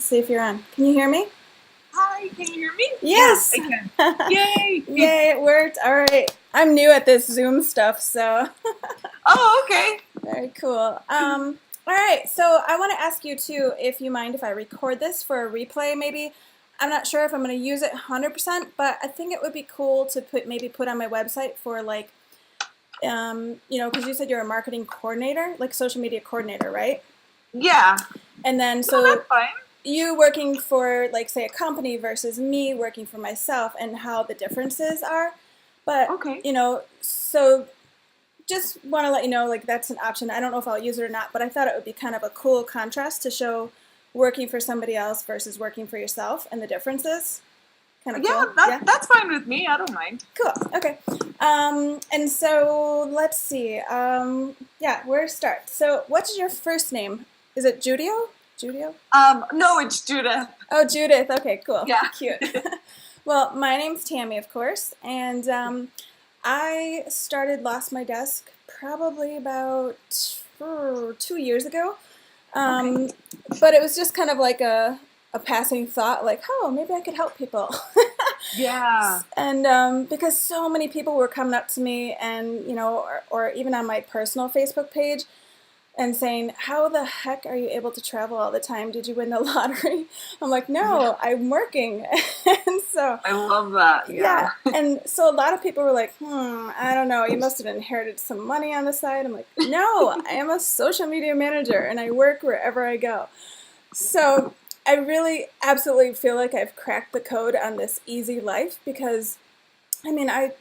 Let's see if you're on. Can you hear me? Hi, can you hear me? Yeah, Yes! I can. Yay! Yay, it worked. All right. I'm new at this Zoom stuff, so Oh, okay. very cool. All right, so I want to ask you too if you mind if I record this for a replay maybe. I'm not sure if I'm going to use it 100%, but I think it would be cool to put on my website for like, because you said you're a marketing coordinator, like social media coordinator, right? Yeah. And then No, so that's fine. you working for like say a company versus me working for myself and how the differences are. But Okay. so just want to let you know like that's an option. I don't know if I'll use it or not, but I thought it would be kind of a cool contrast to show working for somebody else versus working for yourself and the differences. Kind of Yeah, cool. that Yeah. that's fine with me. I don't mind. Cool. Okay. And so let's see. Yeah, where to start? So, what's your first name? Is it Judio? Judio? No, it's Judith. Oh, Judith. Okay, cool. Yeah. Cute. Well, my name's Tammy, of course, and I lost my desk probably about 2 years ago. Okay. But it was just kind of like a passing thought, like, oh, maybe I could help people. Yeah. And because so many people were coming up to me and, or even on my personal Facebook page and saying, how the heck are you able to travel all the time? Did you win the lottery? I'm like, Yeah. no, I'm working. And so, I love that. yeah. Yeah. And so a lot of people were like, I don't know, you must have inherited some money on the side. I'm like, no, I am a social media manager and I work wherever I go. So I really absolutely feel like I've cracked the code on this easy life because, I mean, I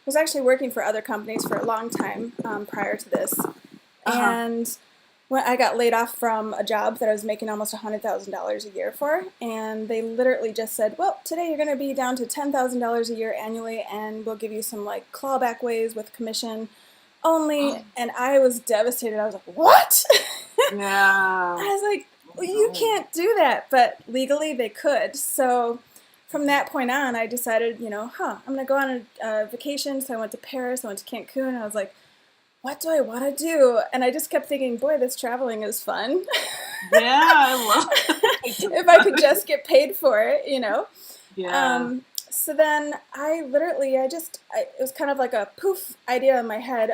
was actually working for other companies for a long time prior to this. Uh-huh. And when I got laid off from a job that I was making almost $100,000 a year for, and they literally just said, well, today you're going to be down to $10,000 a year annually, and we'll give you some like clawback ways with commission only. And I was devastated. I was like, what? Yeah. I was like, well, you No. can't do that, but legally they could. So from that point on, I decided, I'm going to go on a vacation. So I went to Paris, I went to Cancun, and I was like, what do I want to do? And I just kept thinking, boy, this traveling is fun. Yeah, I love If I could that. just get paid for it. Yeah. So then it was kind of like a poof idea in my head.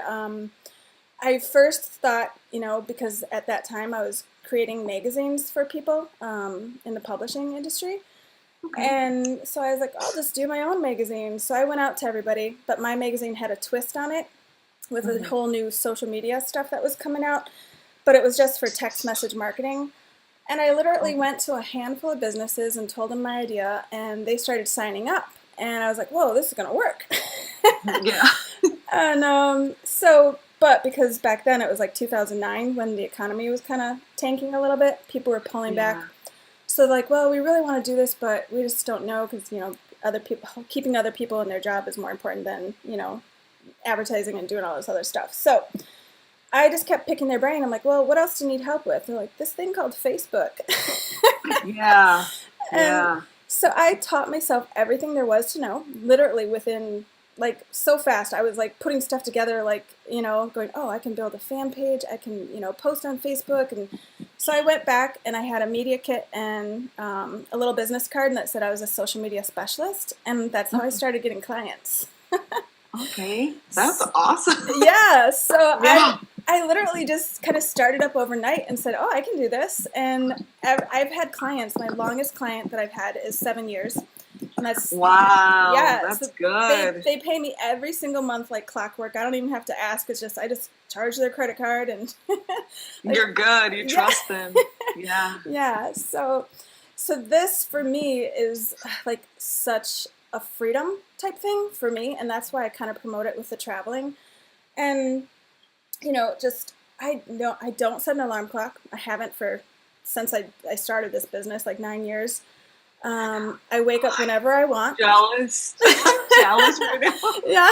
I first thought, because at that time I was creating magazines for people in the publishing industry. Okay. And so I was like, I'll just do my own magazine. So I went out to everybody, but my magazine had a twist on it with a Hmm. whole new social media stuff that was coming out, but it was just for text message marketing. And I literally Oh. went to a handful of businesses and told them my idea, and they started signing up. And I was like, whoa, this is going to work. Yeah. And but because back then it was like 2009 when the economy was kind of tanking a little bit, people were pulling back. Yeah. So like, well, we really want to do this, but we just don't know because, other people, keeping other people in their job is more important than, advertising and doing all this other stuff. So I just kept picking their brain. I'm like, well, what else do you need help with? They're like, this thing called Facebook. Yeah. And Yeah. so I taught myself everything there was to know, literally within like so fast. I was like putting stuff together, like, going, oh, I can build a fan page. I can, post on Facebook. And so I went back and I had a media kit and a little business card that said I was a social media specialist. And that's how I Mhm. started getting clients. Okay. That's awesome. Yeah, so I Yeah. I literally just kind of started up overnight and said, "Oh, I can do this." And I've had clients. My longest client that I've had is 7 years, and that's Wow. yeah. That's So they good. they pay me every single month like clockwork. I don't even have to ask. It's just I just charge their credit card and like You're good. You yeah. trust them. Yeah. Yeah, so this for me is like such a freedom type thing for me, and that's why I kind of promote it with the traveling. And just I don't set an alarm clock. I haven't for since I started this business like 9 years. I wake up whenever I want. Jealous. I'm jealous right now. Yeah,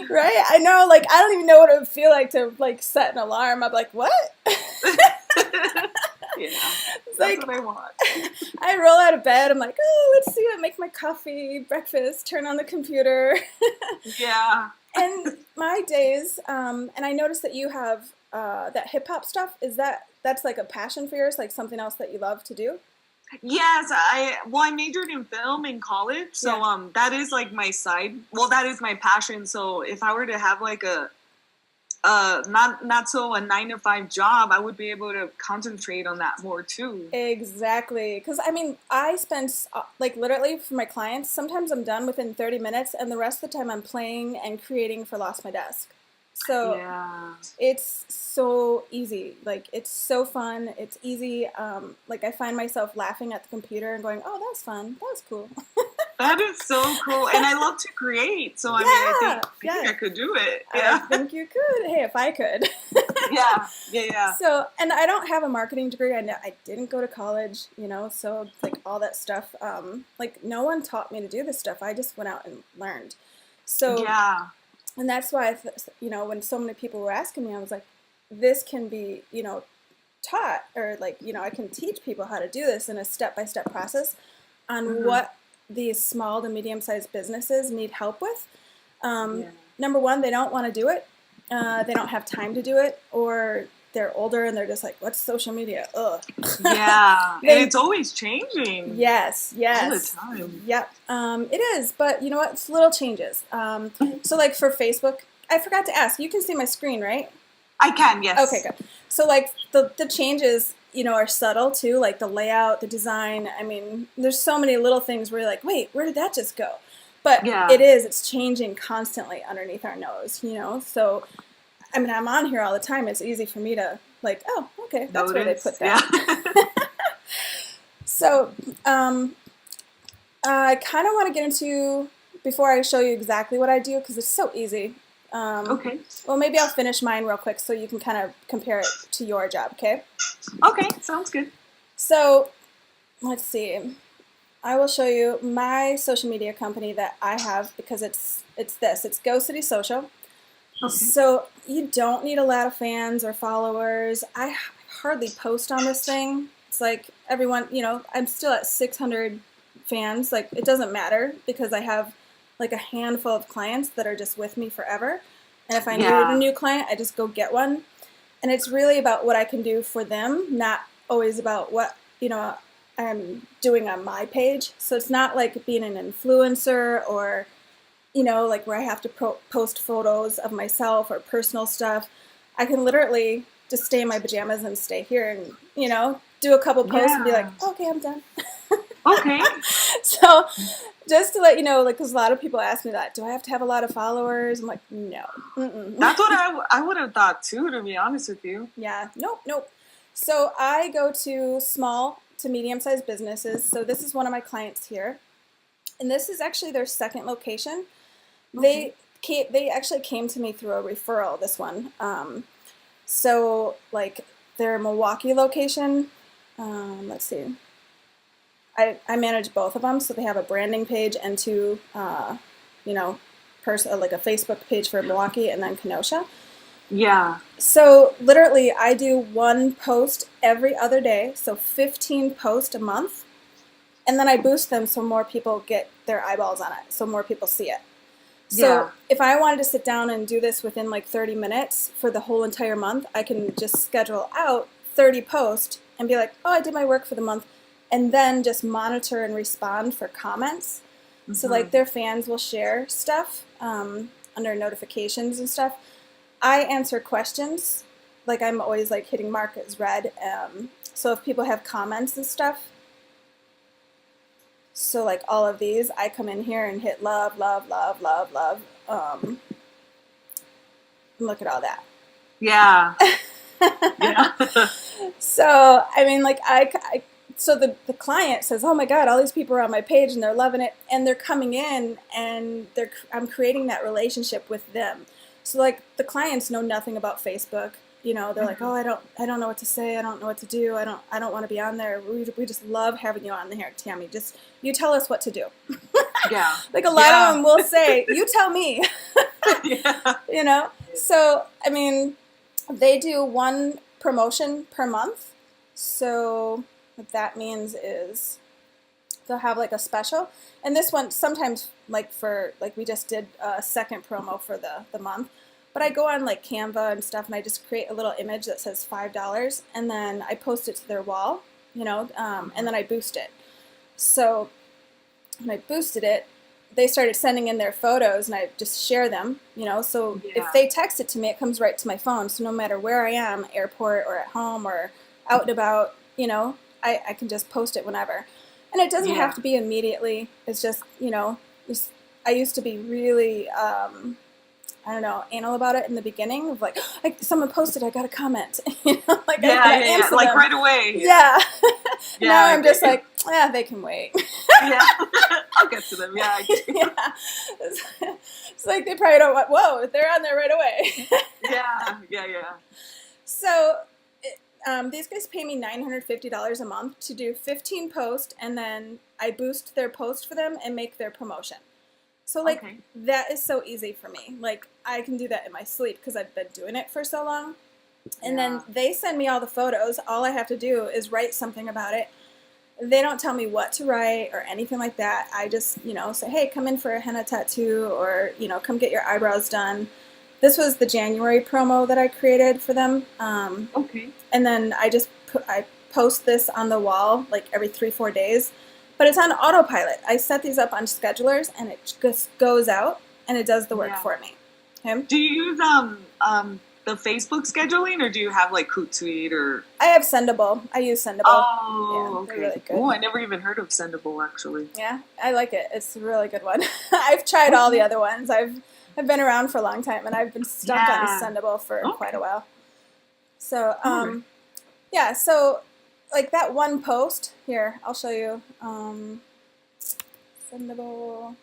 right. I know. Like I don't even know what it would feel like to like set an alarm. I'm like, what? Yeah, It's that's like what I want. I roll out of bed. I'm like, oh, let's see. I make my coffee, breakfast, turn on the computer. Yeah. And my days, and I noticed that you have that hip hop stuff. That's like a passion for yours, like something else that you love to do? Yes, I majored in film in college, so Yeah. that is like my side. Well, that is my passion. So if I were to have like a not so a 9 to 5 job, I would be able to concentrate on that more too. Exactly. Because I mean, I spend like literally for my clients, sometimes I'm done within 30 minutes, and the rest of the time I'm playing and creating for Lost My Desk. So Yeah. it's so easy. Like, it's so fun. It's easy. Like, I find myself laughing at the computer and going, oh, that was fun. That was cool. That is so cool, and I love to create. So I mean, I think I could do it. I Yeah, think you could. Hey, if I could. yeah. So, and I don't have a marketing degree. I didn't go to college, so like all that stuff. Like, no one taught me to do this stuff. I just went out and learned. So, Yeah. and that's why, when so many people were asking me, I was like, this can be, taught, or like, I can teach people how to do this in a step-by-step process on what these small to medium-sized businesses need help with. Number one, they don't want to do it. They don't have time to do it, or they're older and they're just like, what's social media? Ugh. Yeah, and it's always changing. Yes. All the time. Yep. It is, but you know what? It's little changes. So like for Facebook, I forgot to ask, you can see my screen, right? I can, yes. Okay, good. So like the changes, are subtle too, like the layout, the design. I mean, there's so many little things where you're like, wait, where did that just go? But it's changing constantly underneath our nose, So, I mean, I'm on here all the time. It's easy for me to like, oh, okay, that's where they put that. Yeah. So, I kind of want to get into, before I show you exactly what I do, because it's so easy. Okay. Well, maybe I'll finish mine real quick so you can kind of compare it to your job, okay? Okay, sounds good. So, let's see. I will show you my social media company that I have, because it's Go City Social. Okay. So you don't need a lot of fans or followers. I hardly post on this thing. It's like everyone, I'm still at 600 fans. Like, it doesn't matter, because I have like a handful of clients that are just with me forever. And if I need a new client, I just go get one. And it's really about what I can do for them, not always about what, I'm doing on my page. So it's not like being an influencer, or, like where I have to post photos of myself or personal stuff. I can literally just stay in my pajamas and stay here and, do a couple posts and be like, okay, I'm done. Okay. So just to let you know, like, because a lot of people ask me that, do I have to have a lot of followers? I'm like, no. Mm-mm. That's what I would have thought too, to be honest with you. Yeah, nope. So I go to small to medium-sized businesses. So this is one of my clients here, and this is actually their second location. Okay. They actually came to me through a referral, this one. So like their Milwaukee location, let's see. I manage both of them, so they have a branding page and two, like a Facebook page for Milwaukee and then Kenosha. Yeah. So literally, I do one post every other day, so 15 posts a month, and then I boost them so more people get their eyeballs on it, so more people see it. So if I wanted to sit down and do this within like 30 minutes for the whole entire month, I can just schedule out 30 posts and be like, oh, I did my work for the month, and then just monitor and respond for comments. Mm-hmm. So like their fans will share stuff under notifications and stuff. I answer questions. Like, I'm always like hitting mark as read. So if people have comments and stuff, so like all of these, I come in here and hit love. Look at all that. Yeah. Yeah. So, I mean, like, so the client says, oh my God, all these people are on my page and they're loving it, and they're coming in, and I'm creating that relationship with them. So like the clients know nothing about Facebook. They're like, oh, I don't know what to say. I don't know what to do. I don't want to be on there. We just love having you on here, Tammy. Just, you tell us what to do. Yeah. Like a lot of them will say, you tell me. Yeah. So, I mean, they do one promotion per month. So what that means is they'll have like a special. And this one, sometimes like we just did a second promo for the month. But I go on like Canva and stuff, and I just create a little image that says $5, and then I post it to their wall, and then I boost it. So when I boosted it, they started sending in their photos, and I just share them, So if they text it to me, it comes right to my phone. So no matter where I am, airport or at home or out and about, I can just post it whenever. And it doesn't have to be immediately. It's just, I used to be really, anal about it in the beginning of like someone posted, I got a comment, like answer like them right away. Yeah. Now I'm just like, they can wait. Yeah, I'll get to them. Yeah. Yeah. It's like they probably don't want. Whoa, they're on there right away. Yeah. So. These guys pay me $950 a month to do 15 posts, and then I boost their post for them and make their promotion. So, that is so easy for me. Like, I can do that in my sleep because I've been doing it for so long. And then they send me all the photos. All I have to do is write something about it. They don't tell me what to write or anything like that. I just, say, hey, come in for a henna tattoo, or, come get your eyebrows done. This was the January promo that I created for them. And then I post this on the wall like every 3-4 days, but it's on autopilot. I set these up on schedulers, and it just goes out and it does the work for me. Okay? Do you use the Facebook scheduling, or do you have like Hootsuite or? I have Sendable. I use Sendable. Oh, okay. They're really good. Oh, I never even heard of Sendable actually. Yeah, I like it. It's a really good one. I've tried all the other ones. I've been around for a long time, and I've been stuck on Sendable for quite a while. So, so like that one post here, I'll show you. Sendable.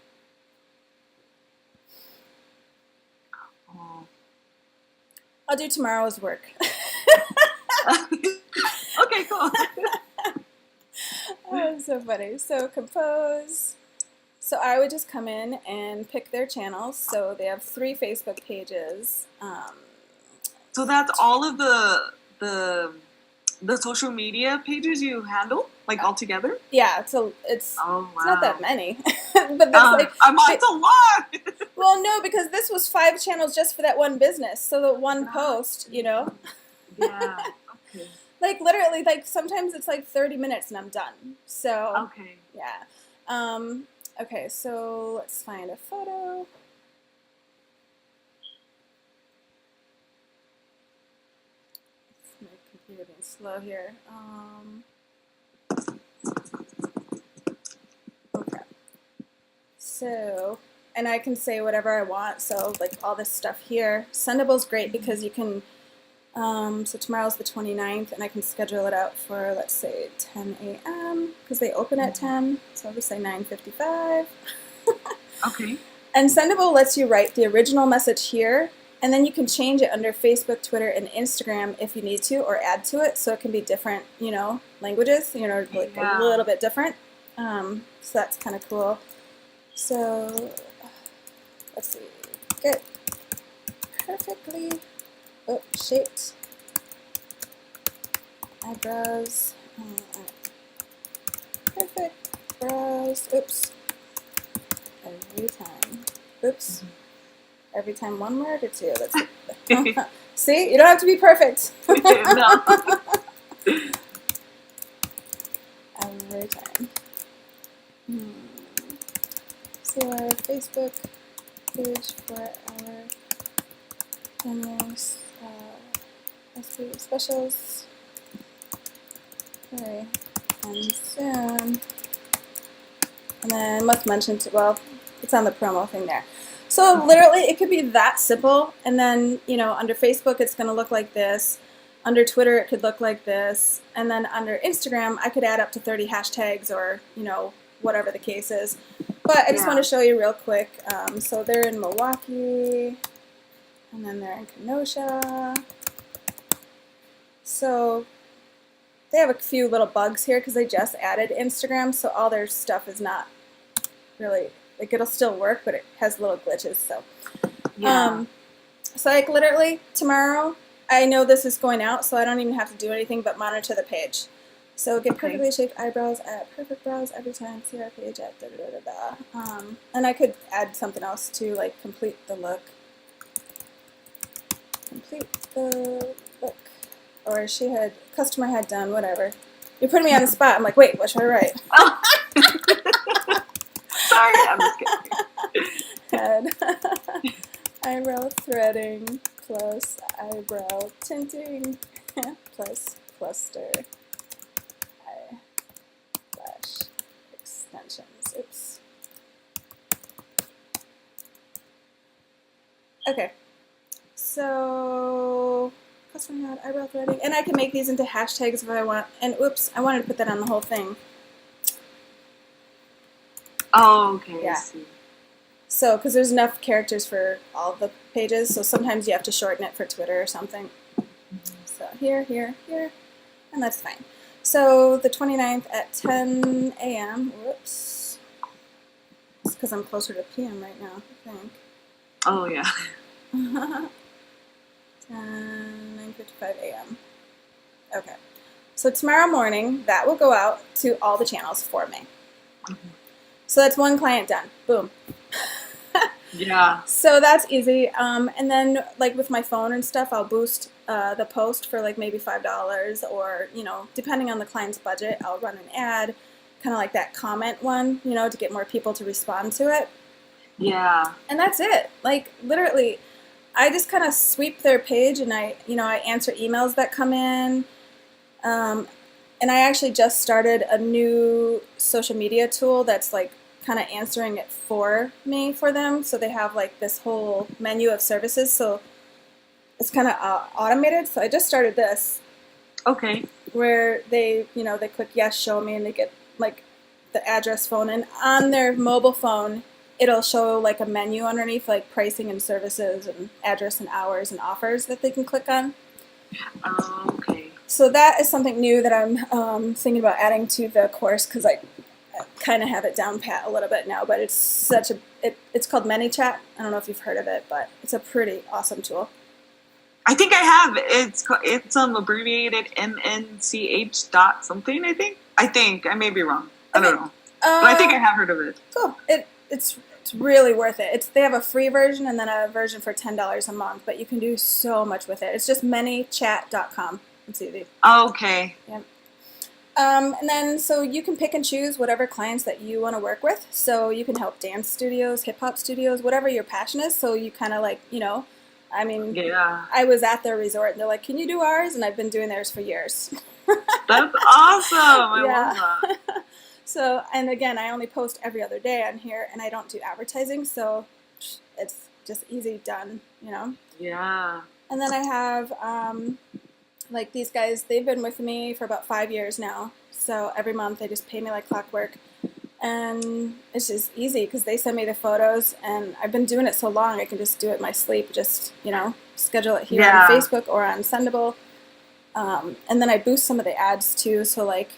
I'll do tomorrow's work. Okay, cool. Oh, so funny. So compose. So I would just come in and pick their channels. So they have 3 Facebook pages. So that's all of the social media pages you handle, like all together? Yeah, it's not that many, but that's it's a lot. Well, no, because this was 5 channels just for that one business. So the one post, Yeah. Okay. like literally, like sometimes it's like 30 minutes and I'm done. So okay. Yeah. Okay, so let's find a photo. My computer being slow here. Okay. So, and I can say whatever I want. So, like all this stuff here. Sendable's great because you can. So tomorrow's the 29th, and I can schedule it out for, let's say, 10 a.m. because they open at 10. So I'll just say 9:55. Okay. And Sendable lets you write the original message here, and then you can change it under Facebook, Twitter, and Instagram if you need to, or add to it, so it can be different, languages, like a little bit different. So that's kind of cool. So let's see, get perfectly shaped eyebrows. Perfect brows. Oops. Every time. Oops. Every time one word or two. That's it. See? You don't have to be perfect. No. Every time. See our Facebook page for our January specials. Okay. And soon. And then must mention it's on the promo thing there. So literally it could be that simple, and then under Facebook it's going to look like this, under Twitter it could look like this, and then under Instagram I could add up to 30 hashtags or whatever the case is. But I just want to show you real quick. So they're in Milwaukee, and then they're in Kenosha. So they have a few little bugs here because they just added Instagram, so all their stuff is not really, like, it'll still work, but it has little glitches. So, so like literally tomorrow, I know this is going out, so I don't even have to do anything but monitor the page. So get Okay. perfectly shaped eyebrows at perfect brows every time. See our page at da da da da da. And I could add something else to like complete the look. Complete the look. Or customer had done, whatever. You're putting me on the spot. I'm like, wait, what should I write? Oh. Sorry, I'm just kidding. Head. Eyebrow threading plus eyebrow tinting plus cluster eyelash extensions. Oops. Okay. So customer had eyebrow threading, and I can make these into hashtags if I want. And oops, I wanted to put that on the whole thing. Oh, okay. Yeah. I see. So, because there's enough characters for all the pages, so sometimes you have to shorten it for Twitter or something. So here, and that's fine. So the 29th at 10 a.m. Whoops. It's because I'm closer to p.m. right now, I think. Oh, yeah. 9:55 a.m. Okay. So tomorrow morning, that will go out to all the channels for me. Mm-hmm. So that's one client done. Boom. Yeah. So that's easy. And then, like with my phone and stuff, I'll boost the post for like maybe $5, or depending on the client's budget, I'll run an ad, kind of like that comment one, to get more people to respond to it. Yeah. And that's it. Like literally, I just kind of sweep their page, and I answer emails that come in. And I actually just started a new social media tool that's like kind of answering it for me for them. So they have like this whole menu of services. So it's kind of automated. So I just started this Okay. where they click yes, show me, and they get like the address, phone, and on their mobile phone, it'll show like a menu underneath, like pricing and services and address and hours and offers that they can click on. Okay. So that is something new that I'm thinking about adding to the course, because I kind of have it down pat a little bit now. But it's it's called ManyChat. I don't know if you've heard of it, but it's a pretty awesome tool. I think I have. It's abbreviated MNCH dot something. I think I may be wrong. I don't know, but I think I have heard of it. Cool. It's really worth it. They have a free version and then a version for $10 a month, but you can do so much with it. It's just ManyChat.com. It's easy. Okay. Yep. And then, so you can pick and choose whatever clients that you want to work with. So you can help dance studios, hip hop studios, whatever your passion is. So you kind of like, I mean, Yeah. I was at their resort and they're like, can you do ours? And I've been doing theirs for years. That's awesome. I Yeah. love that. So, and again, I only post every other day on here, and I don't do advertising. So it's just easy done, Yeah. And then I have, like these guys, they've been with me for about 5 years now. So every month they just pay me like clockwork. And it's just easy because they send me the photos, and I've been doing it so long I can just do it in my sleep, just, schedule it here Yeah. on Facebook or on Sendable. And then I boost some of the ads too, so like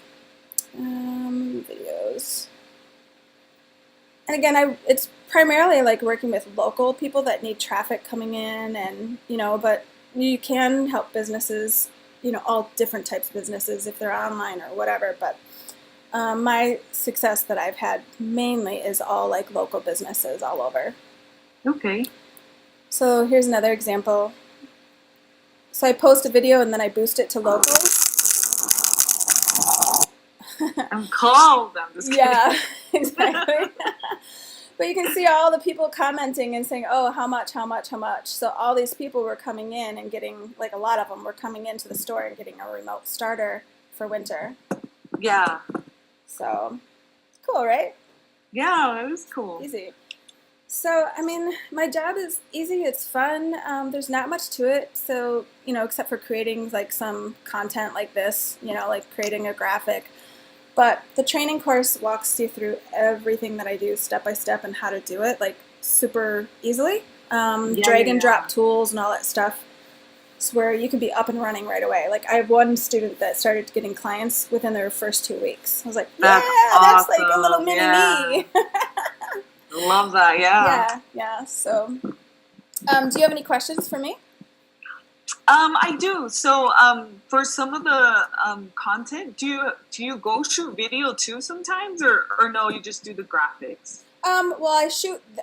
videos. And again, it's primarily like working with local people that need traffic coming in, and, but you can help businesses, all different types of businesses if they're online or whatever. But my success that I've had mainly is all like local businesses all over. Okay. So here's another example. So I post a video and then I boost it to locals. I'm cold. I'm just kidding. Yeah, exactly. But you can see all the people commenting and saying, oh, how much, how much, how much. So all these people were coming in and getting, like a lot of them were coming into the store and getting a remote starter for winter. Yeah. So, cool, right? Yeah, it was cool. Easy. So, I mean, my job is easy. It's fun. There's not much to it. So, except for creating like some content like this, like creating a graphic. But the training course walks you through everything that I do step by step and how to do it, like super easily. Drag and drop tools and all that stuff. It's where you can be up and running right away. Like I have one student that started getting clients within their first 2 weeks. I was like, That's that's like a awesome. little mini me. Love that. Yeah. Yeah. So, do you have any questions for me? I do. So, for some of the content, do you go shoot video too sometimes, or no? You just do the graphics. Well,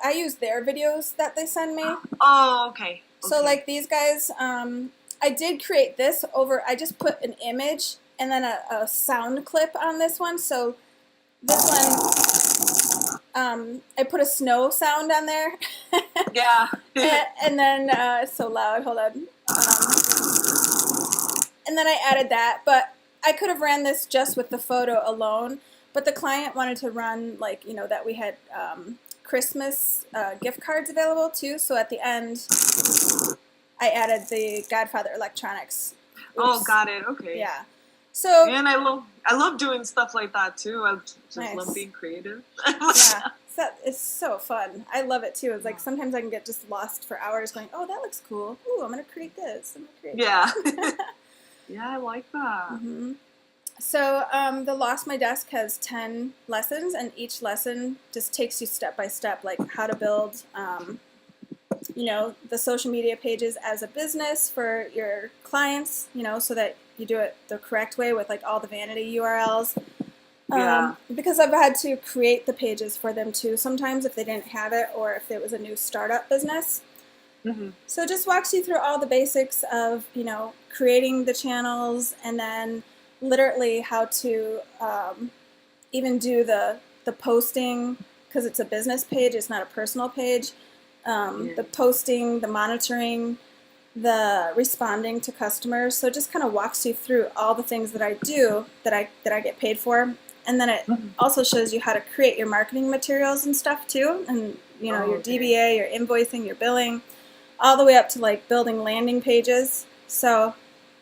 I use their videos that they send me. Oh, okay. So Okay. like these guys, I did create this over. I just put an image and then a sound clip on this one. So this one, I put a snow sound on there, Yeah. and then it's so loud. Hold on. And then I added that, but I could have ran this just with the photo alone. But the client wanted to run like that we had Christmas gift cards available too. So at the end, I added the Godfather Electronics. Oh, Oops. got it. Okay. Yeah. So And I love doing stuff like that too. I just Nice. love being creative. yeah, so it's so fun. I love it too. It's like sometimes I can get just lost for hours going, oh, that looks cool. Ooh, I'm gonna create this. I'm gonna create Yeah. that. Yeah, I like that. hmm So the Lost My Desk has 10 lessons, and each lesson just takes you step by step, like how to build, the social media pages as a business for your clients, so that you do it the correct way with like all the vanity URLs. Yeah. Because I've had to create the pages for them too sometimes if they didn't have it or if it was a new startup business. Hmm. So it just walks you through all the basics of, creating the channels and then literally how to even do the posting because it's a business page, it's not a personal page. The posting, the monitoring, the responding to customers. So it just kind of walks you through all the things that I do that I get paid for. And then it also shows you how to create your marketing materials and stuff too. And, your Okay. DBA, your invoicing, your billing, all the way up to like building landing pages. So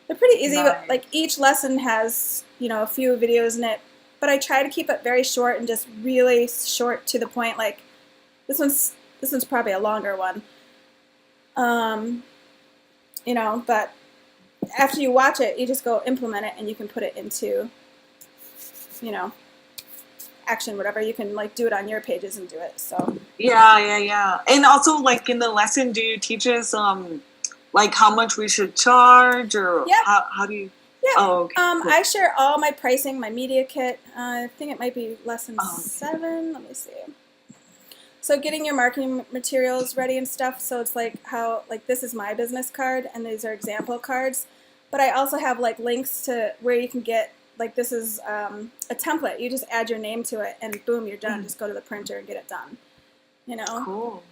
they're pretty easy. Nice. But like each lesson has, a few videos in it. But I try to keep it very short and just really short to the point. Like this one's probably a longer one. But after you watch it, you just go implement it and you can put it into, action, whatever. You can like do it on your pages and do it. So Yeah. And also, like in the lesson, do you teach us like how much we should charge, or Yep. how do you? yeah. Oh, okay. Cool. I share all my pricing, my media kit. I think it might be lesson Oh, okay. 7. Let me see. So getting your marketing materials ready and stuff. So it's like how like this is my business card and these are example cards. But I also have like links to where you can get like this is a template. You just add your name to it and boom, you're done. Just go to the printer and get it done. Cool.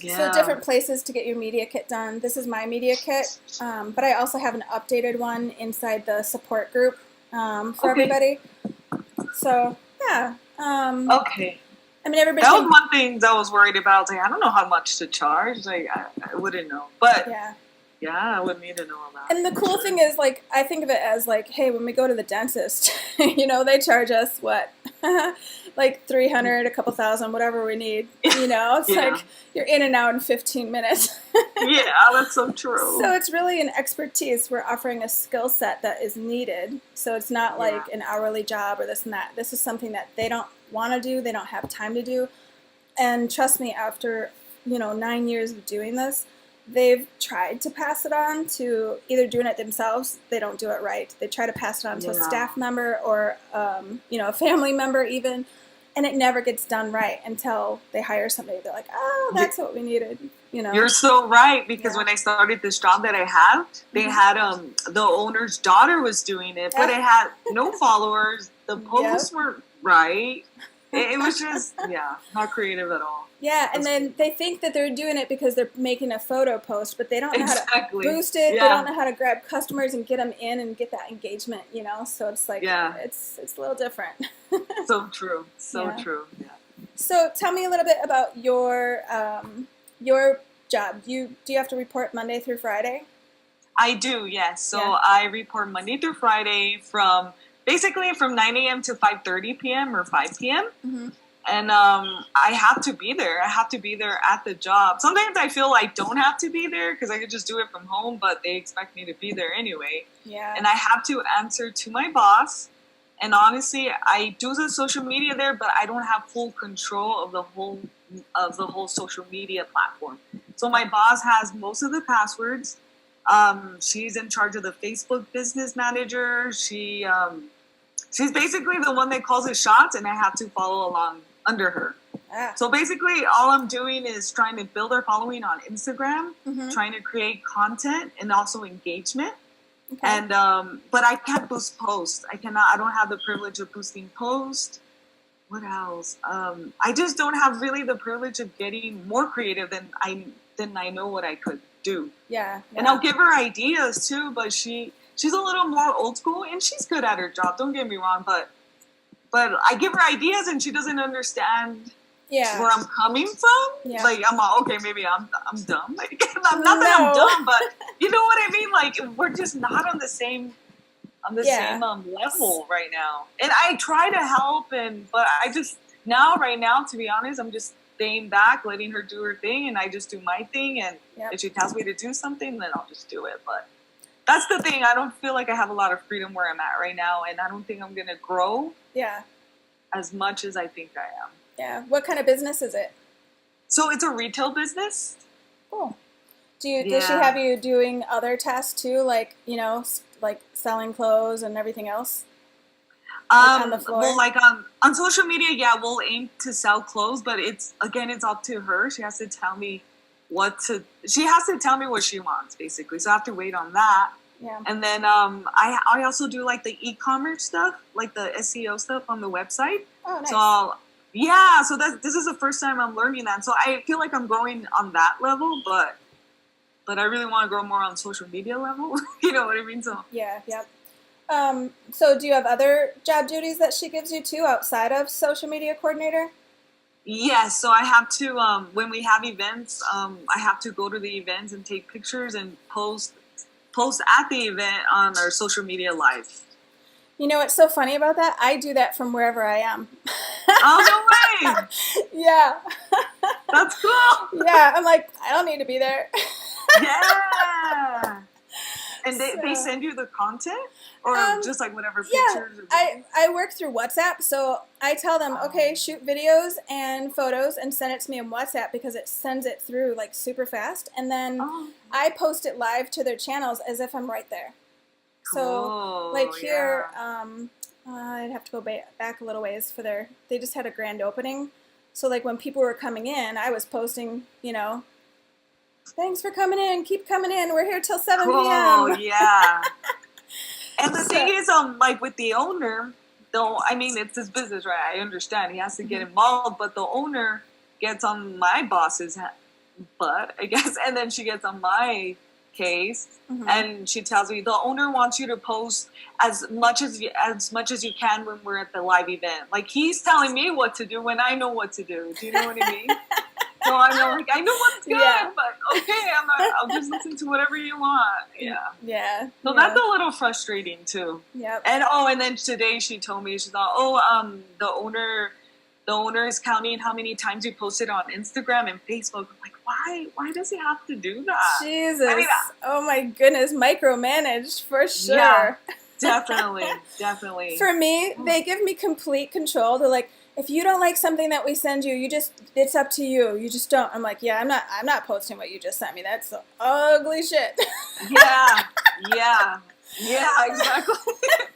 Yeah. So different places to get your media kit done. This is my media kit, but I also have an updated one inside the support group for Okay. everybody. So yeah. Okay. I mean, everybody. That was one thing that I was worried about. I was like, I don't know how much to charge. Like, I wouldn't know. But Yeah. I would need to know all that. And the cool thing is, like, I think of it as like, hey, when we go to the dentist, they charge us what, like $300, a couple thousand, whatever we need. It's Yeah. like you're in and out in 15 minutes. Yeah, that's so true. So it's really an expertise. We're offering a skill set that is needed. So it's not like an hourly job or this and that. This is something that they don't want to do. They don't have time to do. And trust me, after 9 years of doing this, they've tried to pass it on to either doing it themselves. They don't do it right. They try to pass it on to a staff member or a family member even, and it never gets done right until they hire somebody. They're like, oh, that's what we needed. You're so right, because when I started this job that I have, they had the owner's daughter was doing it, but it had no followers. The posts weren't right. It was just not creative at all. Yeah, and then they think that they're doing it because they're making a photo post, but they don't know how to boost it. Yeah. They don't know how to grab customers and get them in and get that engagement. So it's like it's a little different. So true. So Yeah. true. Yeah. So tell me a little bit about your job. Do you have to report Monday through Friday? I do, yes. So I report Monday through Friday from 9 a.m. to 5:30 p.m. or 5 p.m. Mm-hmm. And I have to be there. I have to be there at the job. Sometimes I feel I don't have to be there because I could just do it from home, but they expect me to be there anyway. Yeah. And I have to answer to my boss. And honestly, I do the social media there, but I don't have full control of the whole social media platform. So my boss has most of the passwords. She's in charge of the Facebook business manager. She's basically the one that calls the shots, and I have to follow along under her. Ah. So basically, all I'm doing is trying to build our following on Instagram, trying to create content and also engagement. Okay. And but I can't boost posts. I cannot. I don't have the privilege of boosting posts. What else? I just don't have really the privilege of getting more creative than I know what I could do. Yeah. And I'll give her ideas too, but she's a little more old school, and she's good at her job. Don't get me wrong, but I give her ideas, and she doesn't understand where I'm coming from. Yeah. Like I'm like, okay, maybe I'm dumb. Like I'm not that I'm dumb, but you know what I mean. Like we're just not on the same same level right now. And I try to help, but I just right now, to be honest, I'm just staying back, letting her do her thing, and I just do my thing. And if she tells me to do something, then I'll just do it. But that's the thing. I don't feel like I have a lot of freedom where I'm at right now, and I don't think I'm gonna grow. As much as I think I am. Yeah. What kind of business is it? So it's a retail business. Cool. Does she have you doing other tasks too, like like selling clothes and everything else? Like on the floor? Well, like on social media, we'll aim to sell clothes, but it's up to her. She has to tell me what she wants, basically. So I have to wait on that. Yeah. And then I also do like the e-commerce stuff, like the SEO stuff on the website. Oh, nice. So this is the first time I'm learning that. So I feel like I'm growing on that level, but I really want to grow more on social media level. You know what I mean? So yeah. So do you have other job duties that she gives you too outside of social media coordinator? Yes. So I have to when we have events, I have to go to the events and take pictures and post at the event on our social media live. You know what's so funny about that? I do that from wherever I am. Oh, no way! Yeah. That's cool. Yeah, I'm like, I don't need to be there. Yeah. And they send you the content? Or just like whatever pictures? Yeah, I work through WhatsApp, so I tell them, okay, shoot videos and photos and send it to me in WhatsApp because it sends it through like super fast. And then I post it live to their channels as if I'm right there. So like here, I'd have to go back a little ways they just had a grand opening. So like when people were coming in, I was posting, thanks for coming in, keep coming in, we're here till 7 p.m. Oh, yeah. And the thing is, like with the owner, though, I mean, it's his business, right? I understand. He has to get involved, but the owner gets on my boss's butt, I guess, and then she gets on my case, and she tells me the owner wants you to post as much as you can when we're at the live event. Like he's telling me what to do when I know what to do. Do you know what I mean? So I'm like, I know what's good, but okay, I'll just listen to whatever you want. Yeah. So that's a little frustrating too. Yeah. And then today she told me, she thought, the owner is counting how many times you posted on Instagram and Facebook. I'm like, why does he have to do that? Jesus. I mean, oh my goodness, micromanaged for sure. Yeah, definitely. For me, they give me complete control. They're like, if you don't like something that we send you, it's up to you. You just don't. I'm like, yeah, I'm not posting what you just sent me. That's ugly shit. Yeah, exactly.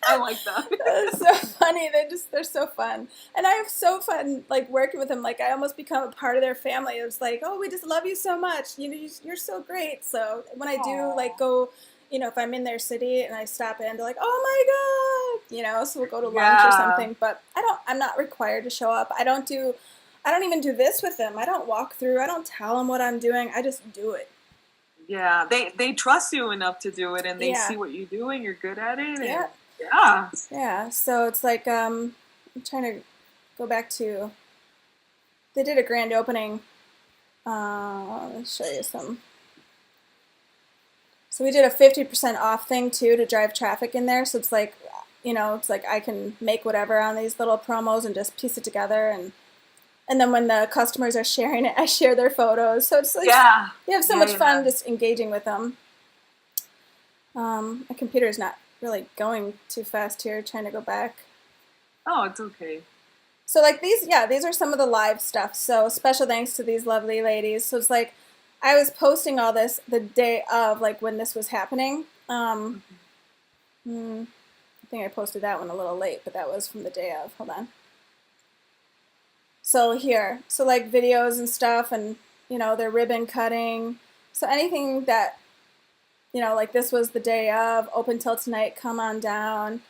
I like that. It's so funny. They're so fun. And I have so fun, like, working with them. Like, I almost become a part of their family. It's like, oh, we just love you so much. You're so great. So when I do, like, go, if I'm in their city and I stop in, they're like, oh my God, so we'll go to lunch or something. But I'm not required to show up. I don't even do this with them. I don't walk through. I don't tell them what I'm doing. I just do it. Yeah, they trust you enough to do it, and they see what you do, and you're good at it. Yeah. So it's like I'm trying to go back to. They did a grand opening. Let me show you some. So we did a 50% off thing too to drive traffic in there. So it's like, it's like I can make whatever on these little promos and just piece it together and then when the customers are sharing it, I share their photos. So it's like you have so much fun just engaging with them. My computer's not really going too fast here, trying to go back. Oh, it's okay. So like these are some of the live stuff. So special thanks to these lovely ladies. So it's like I was posting all this the day of, like, when this was happening. I think I posted that one a little late, but that was from the day of. Hold on. So here, so like videos and stuff, and their ribbon cutting. So anything that, like this was the day of, open till tonight, come on down.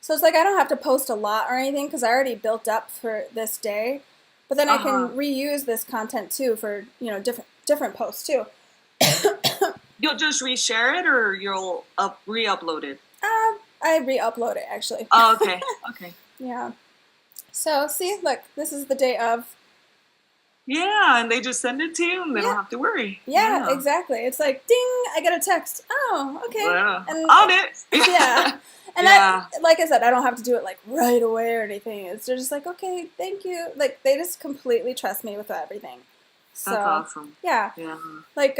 So it's like I don't have to post a lot or anything because I already built up for this day. But then I can reuse this content too for, different posts too. You'll just reshare it, or you'll re-upload it? I re-upload it actually. Oh, okay. Okay. Yeah. So see, look, this is the day of. Yeah, and they just send it to you, and they don't have to worry. Yeah, exactly. It's like, ding, I get a text. Oh, okay. Yeah. And on it. Yeah. And like I said, I don't have to do it like right away or anything. It's just like, okay, thank you. Like they just completely trust me with everything. So, that's awesome. Yeah. Yeah. Like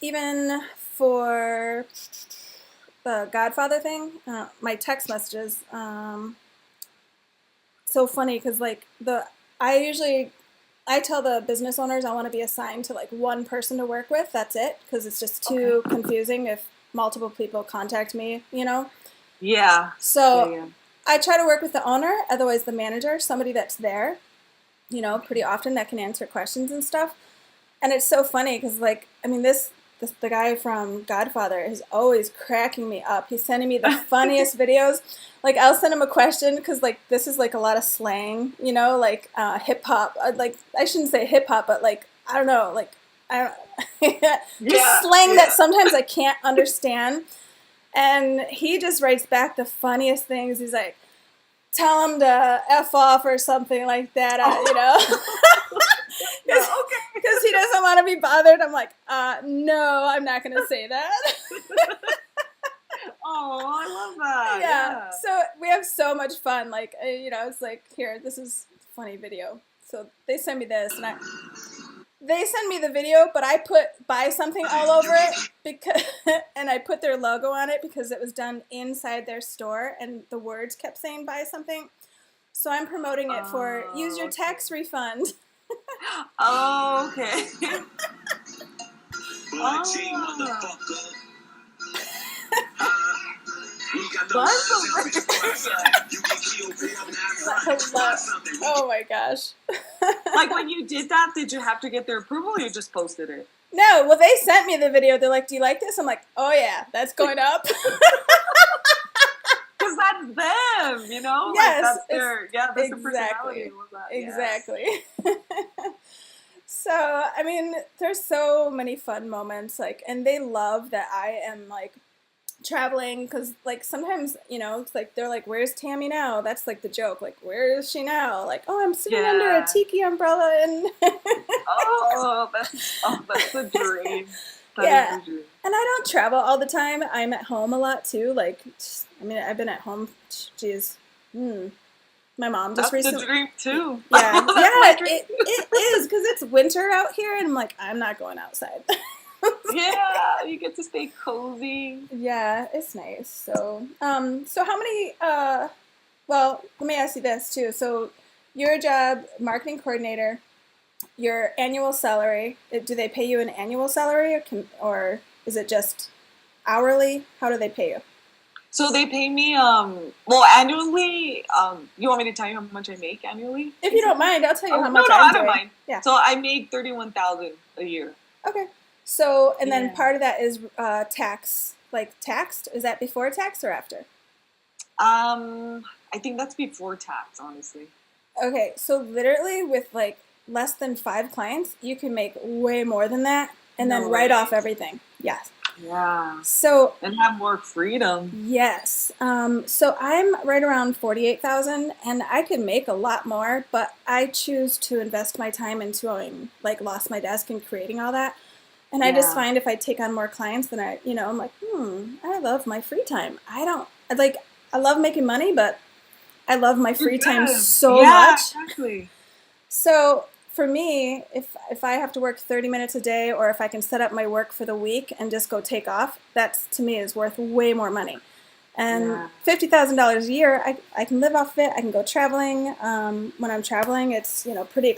even for the Godfather thing, my text messages. So funny because like I tell the business owners I want to be assigned to like one person to work with. That's it, because it's just too confusing if multiple people contact me, Yeah. So I try to work with the owner, otherwise the manager, somebody that's there, pretty often that can answer questions and stuff. And it's so funny because like, I mean, the guy from Godfather is always cracking me up. He's sending me the funniest videos. Like I'll send him a question because like this is like a lot of slang, like hip hop. Like I shouldn't say hip hop, but like I don't know, like I don't just slang that sometimes I can't understand. And he just writes back the funniest things. He's like, tell him to F off or something like that, Because he doesn't want to be bothered. I'm like, no, I'm not going to say that. Oh, I love that. Yeah. So we have so much fun. Like, it's like, here, this is a funny video. So they send me this, and they send me the video, but I buy something all over it and I put their logo on it because it was done inside their store, and the words kept saying buy something. So I'm promoting it for use your tax refund. Oh, okay. Oh my gosh. Like when you did that, did you have to get their approval, or you just posted it? No, well, they sent me the video. They're like, do you like this? I'm like, oh yeah, that's going up. Because that's them, Yes. Like that's their, that's their personality. Exactly. So, I mean, there's so many fun moments, like, and they love that I am, like, traveling, because, like, sometimes, it's like, they're like, where's Tammy now? That's, like, the joke, like, where is she now? Like, oh, I'm sitting under a tiki umbrella, and... that's a dream. That is a dream. And I don't travel all the time. I'm at home a lot, too, like, I've been at home, my mom just recently. That's the dream too. Yeah, it is, because it's winter out here, and I'm like, I'm not going outside. Yeah, you get to stay cozy. Yeah, it's nice. So, so how many? Well, let me ask you this too. So, your job, marketing coordinator, your annual salary. Do they pay you an annual salary, or is it just hourly? How do they pay you? So they pay me, annually. You want me to tell you how much I make annually? If you don't mind, I'll tell you how much I don't mind. Yeah. So I make $31,000 a year. Okay. So, and then part of that is tax, like taxed. Is that before tax or after? I think that's before tax, honestly. Okay. So literally with like less than 5 clients, you can make way more than that, and then write off everything. Yes. Yeah. So and have more freedom. Yes. So I'm right around 48,000, and I could make a lot more, but I choose to invest my time into like Lost My Desk and creating all that. And I just find if I take on more clients, then I'm like, I love my free time. I love making money, but I love my free time so much. Exactly. So for me, if I have to work 30 minutes a day, or if I can set up my work for the week and just go take off, that's to me is worth way more money. And $50,000 a year, I can live off of it. I can go traveling. When I'm traveling, it's pretty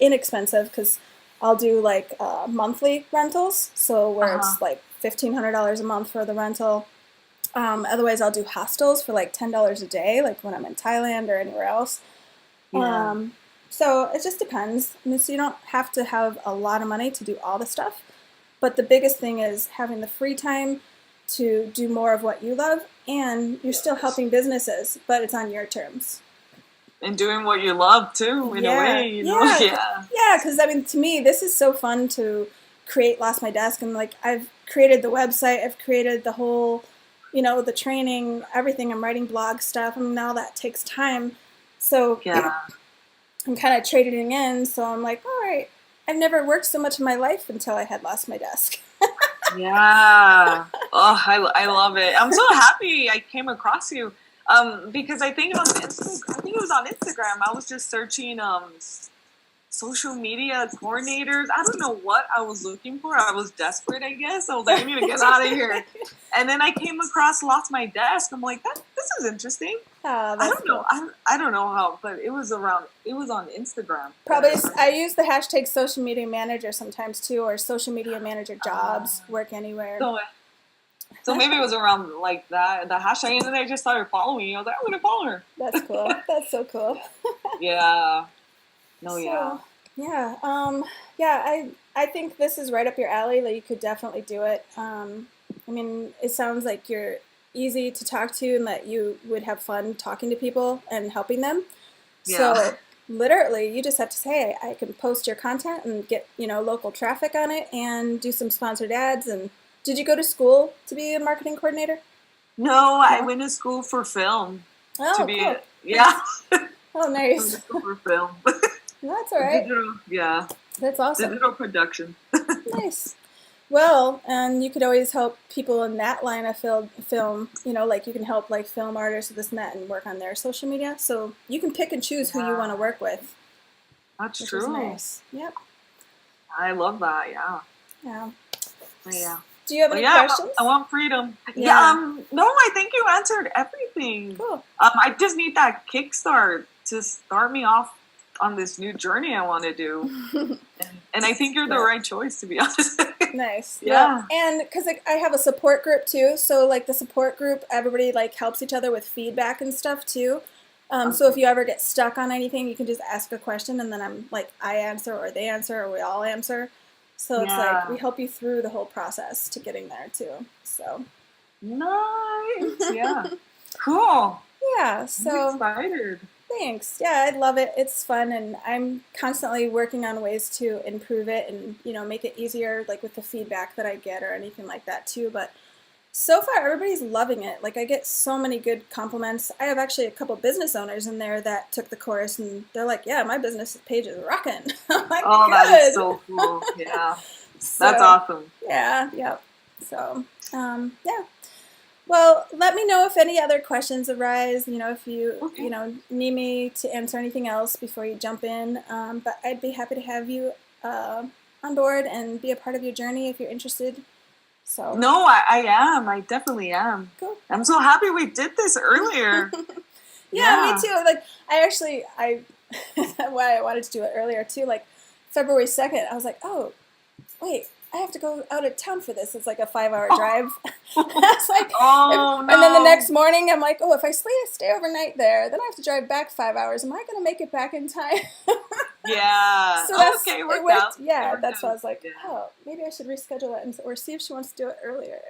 inexpensive, because I'll do like monthly rentals, so where Uh-huh. it's like $1,500 a month for the rental. Otherwise, I'll do hostels for like $10 a day, like when I'm in Thailand or anywhere else. Yeah. So it just depends. I mean, so you don't have to have a lot of money to do all the stuff, but the biggest thing is having the free time to do more of what you love, and you're still Yes. helping businesses, but it's on your terms. And doing what you love too, in a Yeah, way, you know? yeah, Yeah. yeah. Because I mean, to me, this is so fun to create Lost My Desk, and like I've created the website, I've created the whole, the training, everything. I'm writing blog stuff, and now that takes time. So Yeah. I'm kind of trading in. So I'm like, all right, I've never worked so much in my life until I had Lost My Desk. Yeah. Oh, I love it. I'm so happy I came across you. Because I think I think it was on Instagram. I was just searching social media coordinators. I don't know what I was looking for. I was desperate, I guess. I was like, I need to get out of here. And then I came across Lost My Desk. I'm like, this is interesting. Oh, I that's don't know. cool. I don't know how, but it was around. It was on Instagram. Probably, I use the hashtag social media manager sometimes too, or social media manager jobs, work anywhere. So so maybe it was around like that, the hashtag, and then I just started following you. I was like, I'm gonna follow her. That's cool. That's so cool. Yeah. No. Yeah. So, yeah, yeah, I think this is right up your alley. That you could definitely do it. I mean, it sounds like you're easy to talk to, and that you would have fun talking to people and helping them. Yeah. So, literally, you just have to say, I can post your content and get local traffic on it, and do some sponsored ads. And did you go to school to be a marketing coordinator? No, I No. went to school for film to Oh, be. cool. Yeah. Oh, I went nice. to school for film. That's all right. Digital. Yeah. That's awesome. Digital production. Nice. Well, and you could always help people in that line of film, like you can help like film artists with this and that and work on their social media. So you can pick and choose who you want Yeah. to work with, That's which is true. nice. Yep. I love that. Yeah. Yeah. But yeah. Do you have But any yeah, questions? I want freedom. Yeah. Yeah. No, I think you answered everything. Cool. I just need that kickstart to start me off on this new journey I want to do. And I think you're the Yeah. right choice, to be honest. Nice. Yeah. Yep. And because I have a support group too, so like the support group, everybody like helps each other with feedback and stuff too. So if you ever get stuck on anything, you can just ask a question, and then I answer, or they answer, or we all answer. So it's like Yeah. we help you through the whole process to getting there too. So Nice. Yeah. Cool. yeah. I'm So excited. thanks. Yeah, I love it. It's fun, and I'm constantly working on ways to improve it and make it easier, like with the feedback that I get or anything like that too. But so far, everybody's loving it. Like I get so many good compliments. I have actually a couple business owners in there that took the course, and they're like, "Yeah, my business page is rocking." I'm like, Oh, that is "Good." so cool. Yeah. That's So awesome. yeah, yep. So yeah. Well, let me know if any other questions arise. If you Okay. need me to answer anything else before you jump in. But I'd be happy to have you on board and be a part of your journey if you're interested. So No, I am. I definitely am. cool. I'm so happy we did this earlier. Yeah, me Yeah. too. Like I why I wanted to do it earlier too. Like February 2nd, I was like, oh wait, I have to go out of town for this. It's like a 5-hour drive. I was like, Oh, and then the next no. morning, I'm like, oh, if I stay overnight there, then I have to drive back 5 hours. Am I going to make it back in time? Yeah. So that's Okay, it worked worked. out. It Yeah, worked that's why I out. was like, Yeah. oh, maybe I should reschedule it or see if she wants to do it earlier.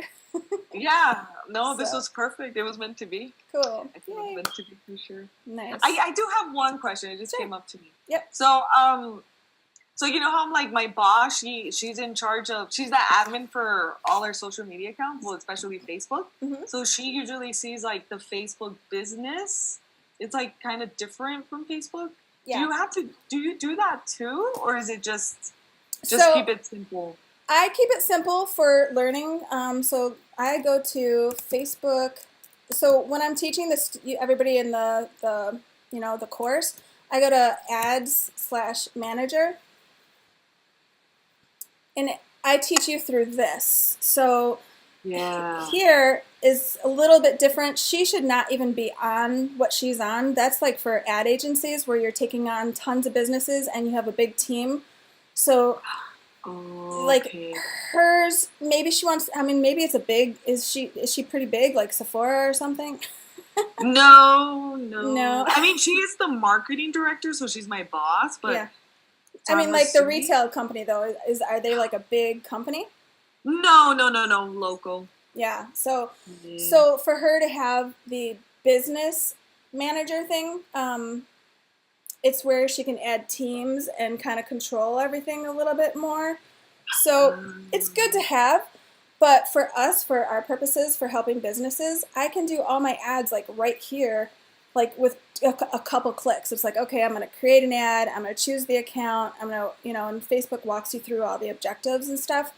Yeah. No, this So was perfect. It was meant to be. cool. I think it was Yay. meant to be for sure. Nice. I do have one question. It just Sure. came up to me. Yep. So you know how I'm like my boss, she's in charge of, she's the admin for all our social media accounts, well, especially Facebook. Hmm. So she usually sees like the Facebook business. It's like kind of different from Facebook. Yeah. Do you do that too, or is it just So keep it simple? I keep it simple for learning. So I go to Facebook. So when I'm teaching this, everybody in the course, I go to ads/manager, and I teach you through this. So Yeah. here is a little bit different. She should not even be on what she's on. That's like for ad agencies where you're taking on tons of businesses and you have a big team. So like Okay. hers, maybe she wants. I mean, maybe it's a big. Is she pretty big, like Sephora or something? No, no. No. I mean, she is the marketing director, so she's my boss, but Yeah. so I mean, I'm like the assuming. retail company though, is are they like a big company? No, no, no, no, local. Yeah. So, Mm. so for her to have the business manager thing, it's where she can add teams and kind of control everything a little bit more. So it's good to Um, have, but for us, for our purposes, for helping businesses, I can do all my ads like right here, like with a couple clicks. It's like, okay, I'm going to create an ad, I'm going to choose the account, I'm going to, and Facebook walks you through all the objectives and stuff.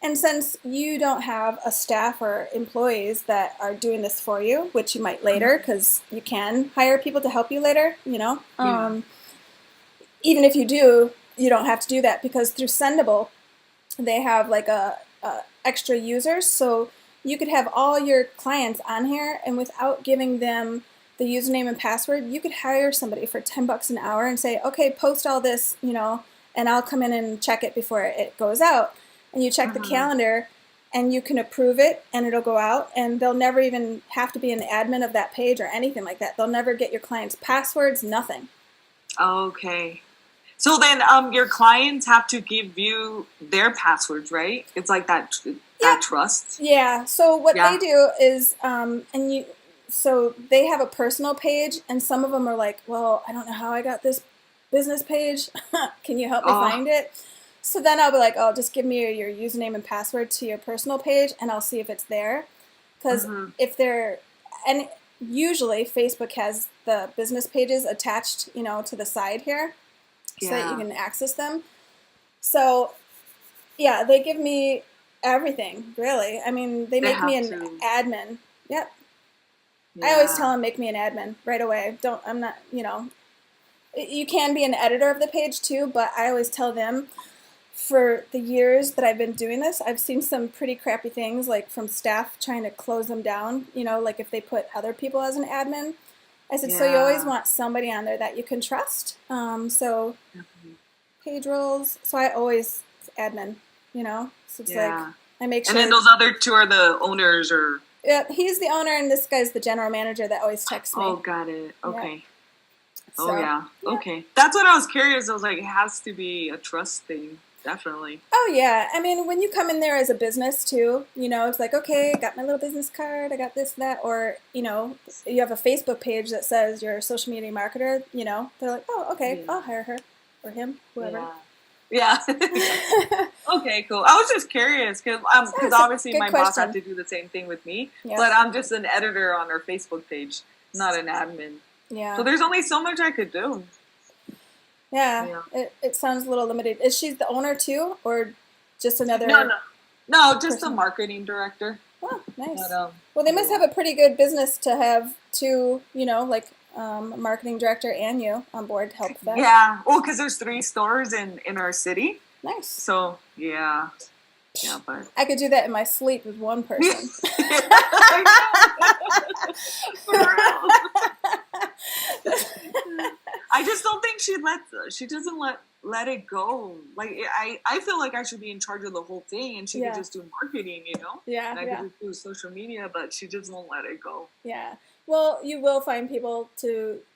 And since you don't have a staff or employees that are doing this for you, which you might later, because you can hire people to help you later, yeah. even if you do, you don't have to do that because through Sendable, they have like a extra users, so you could have all your clients on here, and without giving them the username and password, you could hire somebody for $10 an hour and say, okay, post all this, and I'll come in and check it before it goes out. And you check the Hmm. calendar, and you can approve it, and it'll go out, and they'll never even have to be an admin of that page or anything like that. They'll never get your clients' passwords, nothing. Okay. So then, your clients have to give you their passwords, right? It's like that Yep. trust. Yeah. So what they Yeah. do is, so they have a personal page, and some of them are like, well, I don't know how I got this business page. Can you help me Oh. find it? So then I'll be like, oh, just give me your username and password to your personal page, and I'll see if it's there. Because Hmm. if they're, and usually Facebook has the business pages attached, to the side here, so that you Yeah. can access them. So yeah, they give me everything, really. I mean, they They make me have an to. admin. Yep. I always tell Yeah. them, make me an admin right away. Don't, I'm not, you can be an editor of the page too, but I always tell them for the years that I've been doing this, I've seen some pretty crappy things, like from staff trying to close them down, like if they put other people as an admin. I said, so you always Yeah. want somebody on there that you can trust. So Definitely. page roles, so I always admin. So it's like, Yeah. I make And then sure. those other two are the owners, or Yeah, he's the owner, and this guy's the general manager that always texts oh, me. got it. Yeah. Okay. Oh So, yeah. yeah. Okay. That's what I was curious. I was like, it has to be a trust thing. Definitely. Oh, yeah. I mean, when you come in there as a business, too, it's like, okay, I got my little business card, I got this, that, or, you have a Facebook page that says you're a social media marketer, they're like, oh, okay, Yeah. I'll hire her or him, whoever. Yeah. Yeah. Yeah. Okay, cool. I was just curious because That's a obviously good my boss had question. to do the same thing with me, Yep. but I'm just an editor on her Facebook page, not an admin. So Yeah. there's only so much I could do. Yeah. Yeah. It sounds a little limited. Is she the owner, too, or just No, another no, no, just the person? marketing director. Oh, But nice. Well, they must have yeah, a pretty good business to have two, like a marketing director and you on board to help with that. yeah. Well, because there's 3 stores in our city, Nice. so yeah, yeah. But I could do that in my sleep with one person. I know. For real. I just don't think she doesn't let it go. Like I feel like I should be in charge of the whole thing, and she could Yeah. just do marketing, Yeah, and I could yeah, just do social media, but she just won't let it go. yeah. Well, you will find people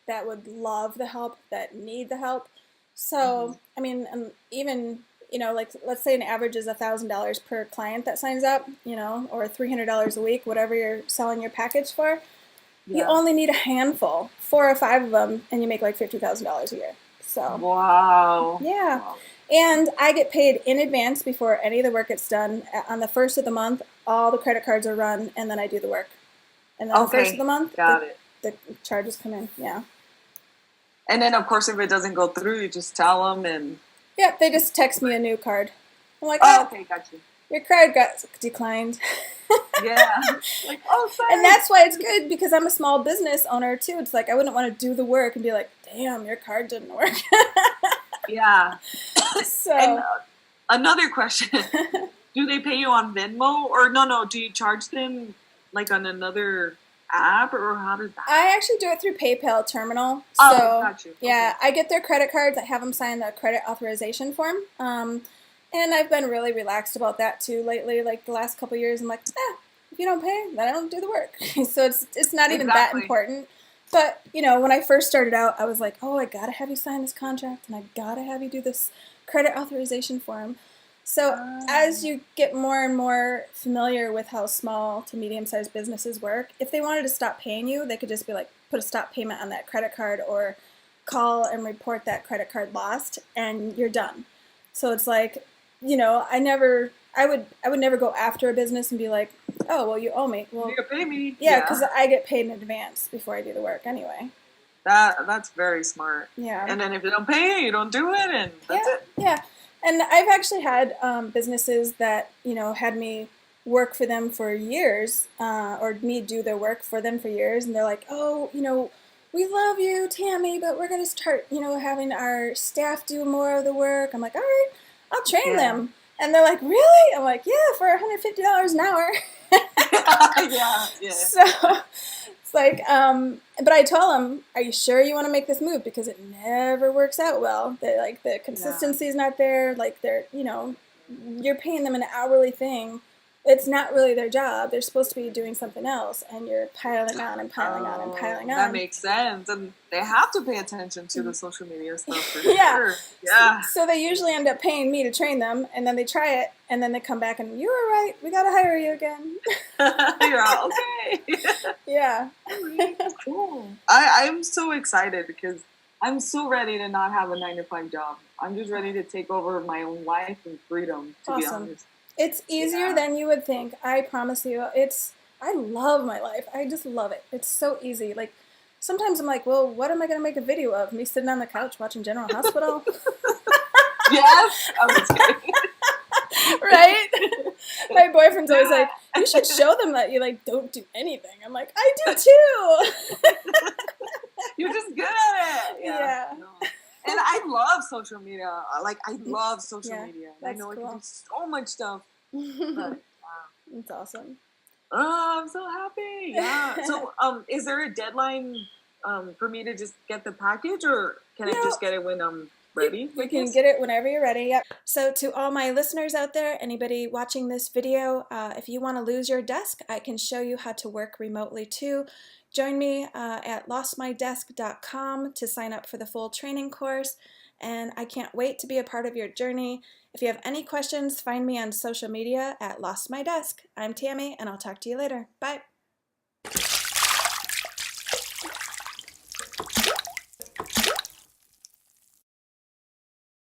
that would love the help, that need the help. Hmm. So, I mean, even like let's say an average is $1,000 per client that signs up, or $300 a week, whatever you're selling your package for. You Yeah. only need a handful, 4 or 5 of them, and you make like $50,000 a year. So, Wow. yeah. Wow. And I get paid in advance before any of the work gets done. On the first of the month, all the credit cards are run, and then I do the work. And then the first of Okay. the month, Got it. the charges come in. Yeah. And then of course, if it doesn't go through, you just tell them and. Yep, they just text me a new card. I'm like, Oh, oh, okay, got you. your card got declined. Yeah. Like, oh, And sorry. that's why it's good because I'm a small business owner too. It's like I wouldn't want to do the work and be like, damn, your card didn't work. Yeah. And So, another question: do they pay you on Venmo or no? No, do you charge them like on another? app, or how does that? I actually do it through PayPal Terminal. Oh, So got you. yeah, Okay. I get their credit cards. I have them sign the credit authorization form. And I've been really relaxed about that too lately. Like the last couple of years, I'm like, if you don't pay, then I don't do the work. So it's not even that Exactly. important. But when I first started out, I was like, oh, I gotta have you sign this contract, and I gotta have you do this credit authorization form. So as you get more and more familiar with how small to medium-sized businesses work, if they wanted to stop paying you, they could just be like, put a stop payment on that credit card, or call and report that credit card lost, and you're done. So it's like, I would never go after a business and be like, oh, well, you owe me. Well, You can pay me. yeah, because I get paid in advance before I do the work anyway. That's very smart. Yeah. And then if you don't pay, you don't do it, and that's it. Yeah. And I've actually had businesses that, had me work for them for years, or me do their work for them for years, and they're like, oh, we love you, Tammy, but we're going to start, having our staff do more of the work. I'm like, all right, I'll train them. And they're like, really? I'm like, yeah, for $150 an hour. Yeah. So it's like, but I tell them, are you sure you want to make this move? Because it never works out well. The consistency is not there. Like you're paying them an hourly thing. It's not really their job. They're supposed to be doing something else, and you're piling on and piling on and piling on. That makes sense, and they have to pay attention to the social media stuff for sure. Yeah. So they usually end up paying me to train them, and then they try it, and then they come back and, you were right, we gotta hire you again. You're all, okay. Yeah. Cool. I'm so excited because I'm so ready to not have a 9-to-5 job. I'm just ready to take over my own life and freedom, to be honest. It's easier than you would think. I promise you. I love my life. I just love it. It's so easy. Like, sometimes I'm like, well, what am I going to make a video of? Me sitting on the couch watching General Hospital? Yes! I'm just kidding. Right? My boyfriend's always like, you should show them that you, don't do anything. I'm like, I do too! You're just good at it! Yeah. No. And I love social media. I love social media. I know cool. I can do so much stuff. But, It's awesome. Oh, I'm so happy. Yeah. So, is there a deadline for me to just get the package, or can I just get it when I'm ready? You can get it whenever you're ready. Yep. So to all my listeners out there, anybody watching this video, if you want to lose your desk, I can show you how to work remotely too. Join me at lostmydesk.com to sign up for the full training course, and I can't wait to be a part of your journey. If you have any questions, find me on social media at lostmydesk. I'm Tammy, and I'll talk to you later. Bye.